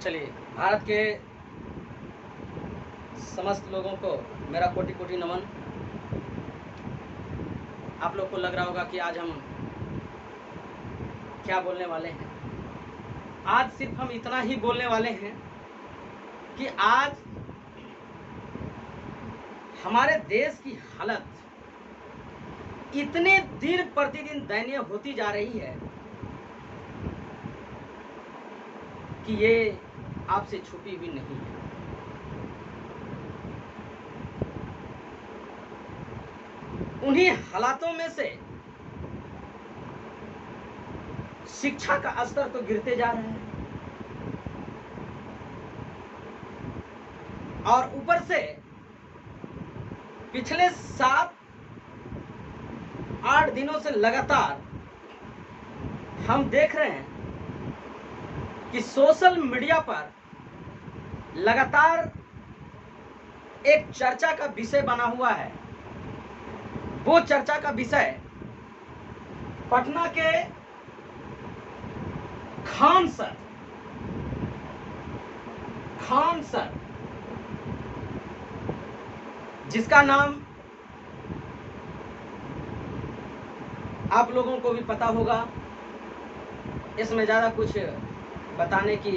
चलिए, भारत के समस्त लोगों को मेरा कोटि कोटि नमन। आप लोग को लग रहा होगा कि आज हम क्या बोलने वाले हैं। आज सिर्फ हम इतना ही बोलने वाले हैं कि आज हमारे देश की हालत इतने दिन प्रतिदिन दयनीय होती जा रही है कि ये आपसे छुपी हुई नहीं है। उन्हीं हालातों में से शिक्षा का स्तर तो गिरते जा रहा है और ऊपर से पिछले 7-8 दिनों से लगातार हम देख रहे हैं कि सोशल मीडिया पर लगातार एक चर्चा का विषय बना हुआ है। वो चर्चा का विषय पटना के खान सर जिसका नाम आप लोगों को भी पता होगा, इसमें ज़्यादा कुछ बताने की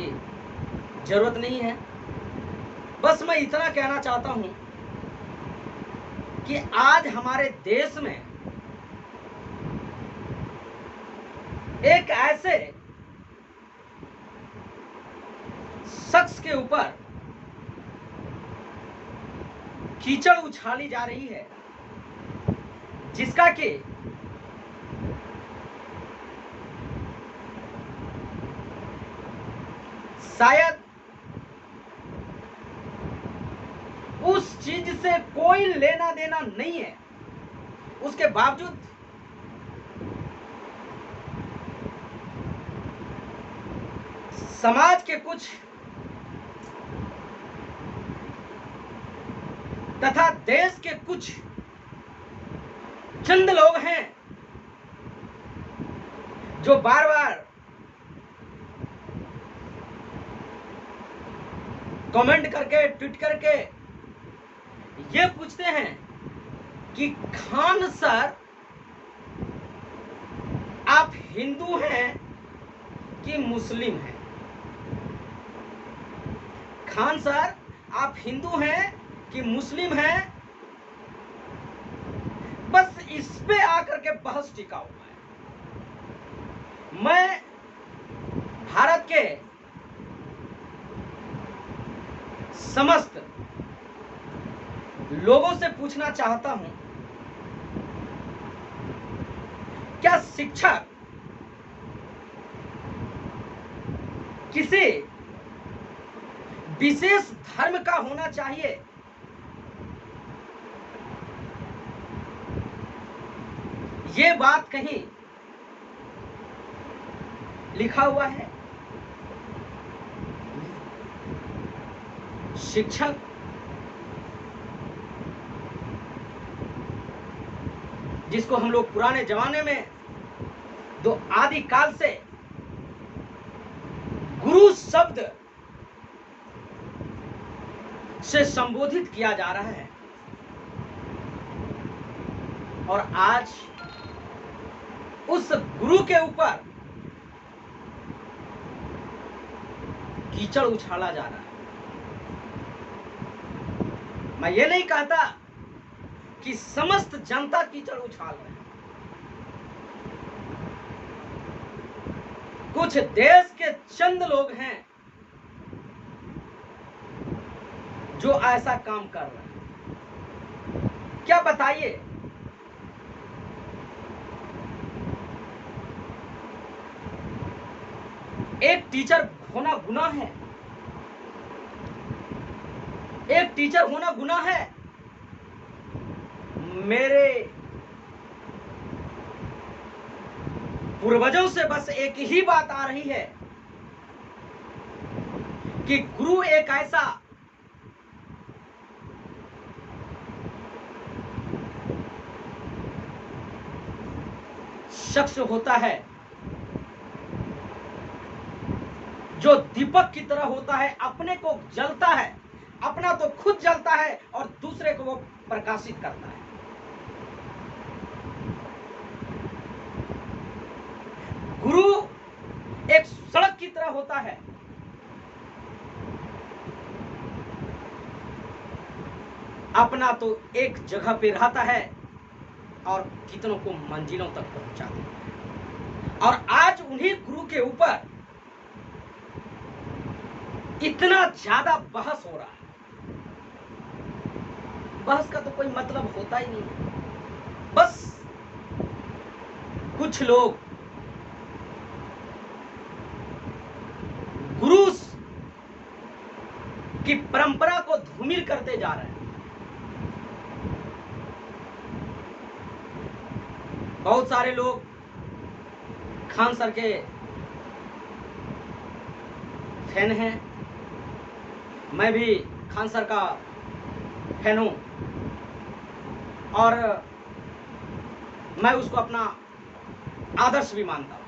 जरूरत नहीं है। बस मैं इतना कहना चाहता हूं कि आज हमारे देश में एक ऐसे शख्स के ऊपर कीचड़ उछाली जा रही है जिसका कि शायद उस चीज से कोई लेना देना नहीं है, उसके बावजूद समाज के कुछ तथा देश के कुछ चंद लोग हैं जो बार बार कमेंट करके ट्वीट करके ये पूछते हैं कि खान सर आप हिंदू हैं कि मुस्लिम हैं। खान सर आप हिंदू हैं कि मुस्लिम हैं। बस इस पे आकर के बहस टिका हुआ है। मैं भारत के समस्त लोगों से पूछना चाहता हूं, क्या शिक्षक किसी विशेष धर्म का होना चाहिए? ये बात कहीं लिखा हुआ है? शिक्षक जिसको हम लोग पुराने जमाने में दो आदिकाल से गुरु शब्द से संबोधित किया जा रहा है, और आज उस गुरु के ऊपर कीचड़ उछाला जा रहा है। मैं ये नहीं कहता कि समस्त जनता कीचड़ उछाल रहे हैं। कुछ देश के चंद लोग हैं जो ऐसा काम कर रहे हैं। क्या बताइए, एक टीचर होना गुनाह है? एक टीचर होना गुनाह है? मेरे पूर्वजों से बस एक ही बात आ रही है कि गुरु एक ऐसा शख्स होता है जो दीपक की तरह होता है, अपने को जलता है, अपना तो खुद जलता है और दूसरे को वो प्रकाशित करता है। गुरु एक सड़क की तरह होता है, अपना तो एक जगह पे रहता है और कितनों को मंजिलों तक पहुंचा देता है। और आज उन्हीं गुरु के ऊपर इतना ज्यादा बहस हो रहा है। बहस का तो कोई मतलब होता ही नहीं है। बस कुछ लोग गुरु की परंपरा को धूमिल करते जा रहे हैं। बहुत सारे लोग खान सर के फैन हैं, मैं भी खान सर का फैन हूं और मैं उसको अपना आदर्श भी मानता हूं।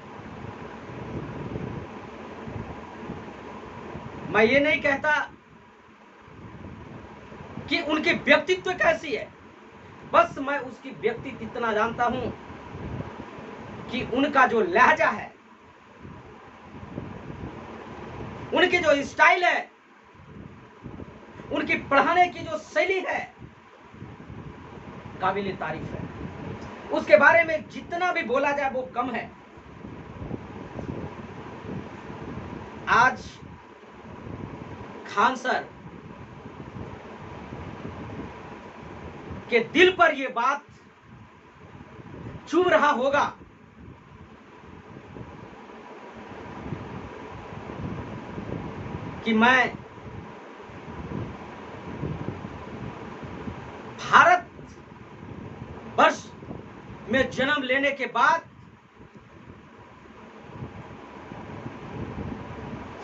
मैं ये नहीं कहता कि उनकी व्यक्तित्व कैसी है, बस मैं उसकी व्यक्तित्व इतना जानता हूं कि उनका जो लहजा है, उनकी जो स्टाइल है, उनकी पढ़ाने की जो शैली है, काबिल तारीफ है। उसके बारे में जितना भी बोला जाए वो कम है। आज खान सर के दिल पर यह बात चुभ रहा होगा कि मैं भारत वर्ष में जन्म लेने के बाद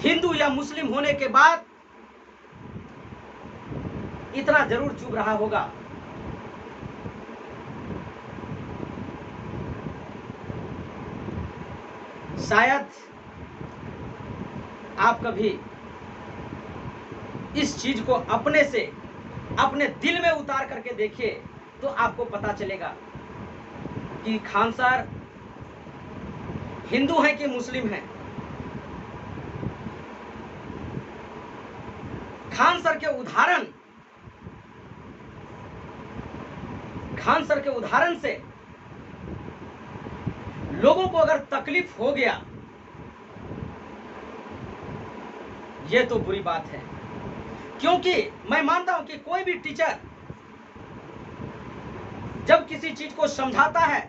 हिंदू या मुस्लिम होने के बाद इतना जरूर चुभ रहा होगा। शायद आप कभी इस चीज को अपने से अपने दिल में उतार करके देखिए तो आपको पता चलेगा कि खान सर हिंदू हैं कि मुस्लिम हैं। खान सर के उदाहरण से लोगों को अगर तकलीफ हो गया, यह तो बुरी बात है। क्योंकि मैं मानता हूं कि कोई भी टीचर जब किसी चीज को समझाता है,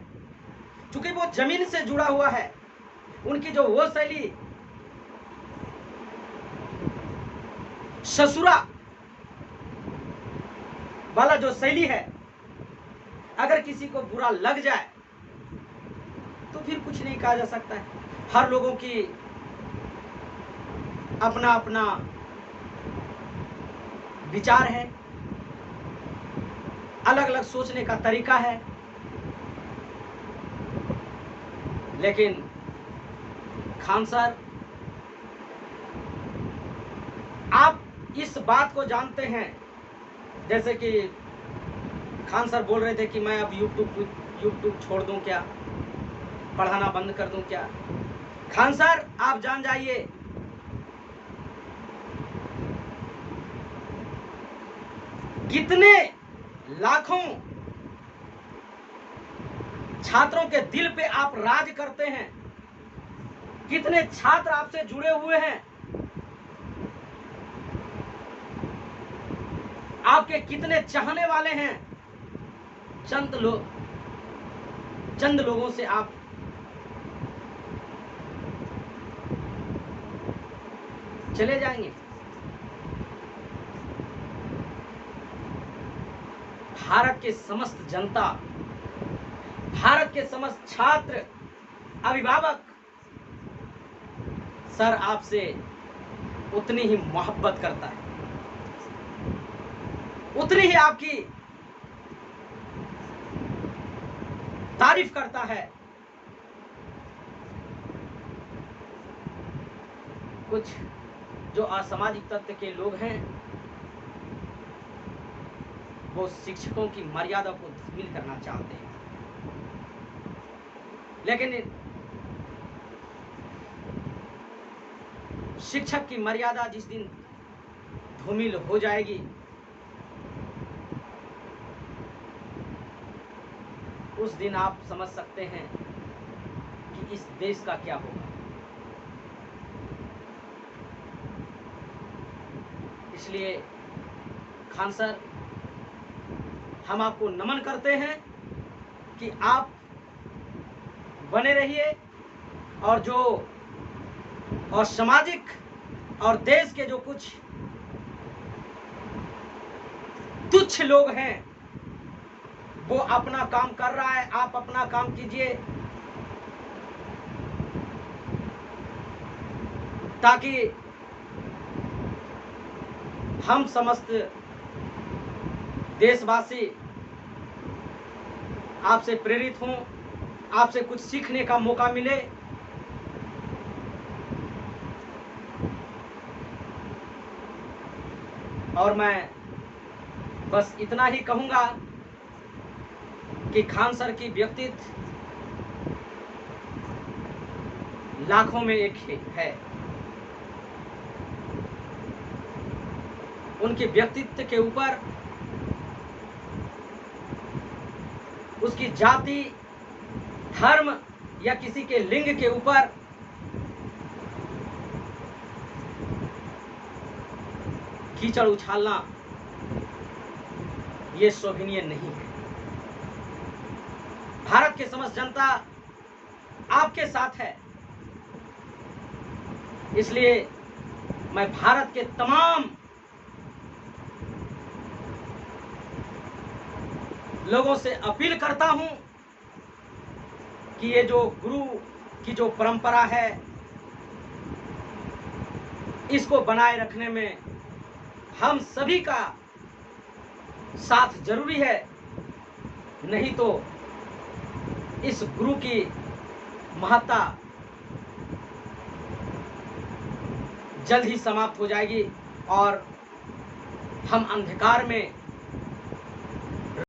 चूंकि वो जमीन से जुड़ा हुआ है, उनकी जो वो शैली ससुरा वाला जो शैली है, अगर किसी को बुरा लग जाए तो फिर कुछ नहीं कहा जा सकता है। हर लोगों की अपना अपना विचार है, अलग अलग सोचने का तरीका है। लेकिन खान सर, आप इस बात को जानते हैं, जैसे कि खान सर बोल रहे थे कि मैं अब यूट्यूब छोड़ दूं क्या, पढ़ाना बंद कर दूं क्या। खान सर, आप जान जाइए कितने लाखों छात्रों के दिल पे आप राज करते हैं, कितने छात्र आपसे जुड़े हुए हैं, आपके कितने चाहने वाले हैं। चंद लोगों से आप चले जाएंगे। भारत के समस्त जनता, भारत के समस्त छात्र, अभिभावक सर आपसे उतनी ही मोहब्बत करता है, उतनी ही आपकी तारीफ करता है। कुछ जो असामाजिक तत्व के लोग हैं वो शिक्षकों की मर्यादा को धूमिल करना चाहते हैं, लेकिन शिक्षक की मर्यादा जिस दिन धूमिल हो जाएगी उस दिन आप समझ सकते हैं कि इस देश का क्या होगा। इसलिए खान सर, हम आपको नमन करते हैं कि आप बने रहिए और सामाजिक और देश के जो कुछ तुच्छ लोग हैं वो अपना काम कर रहा है, आप अपना काम कीजिए ताकि हम समस्त देशवासी आपसे प्रेरित हों, आपसे कुछ सीखने का मौका मिले। और मैं बस इतना ही कहूंगा कि खान सर की व्यक्तित्व लाखों में एक है। उनके व्यक्तित्व के ऊपर उसकी जाति, धर्म या किसी के लिंग के ऊपर कीचड़ उछालना ये शोभनीय नहीं है। भारत की समस्त जनता आपके साथ है, इसलिए मैं भारत के तमाम लोगों से अपील करता हूं कि ये जो गुरु की जो परंपरा है इसको बनाए रखने में हम सभी का साथ जरूरी है, नहीं तो इस गुरु की महत्ता जल्द ही समाप्त हो जाएगी और हम अंधकार में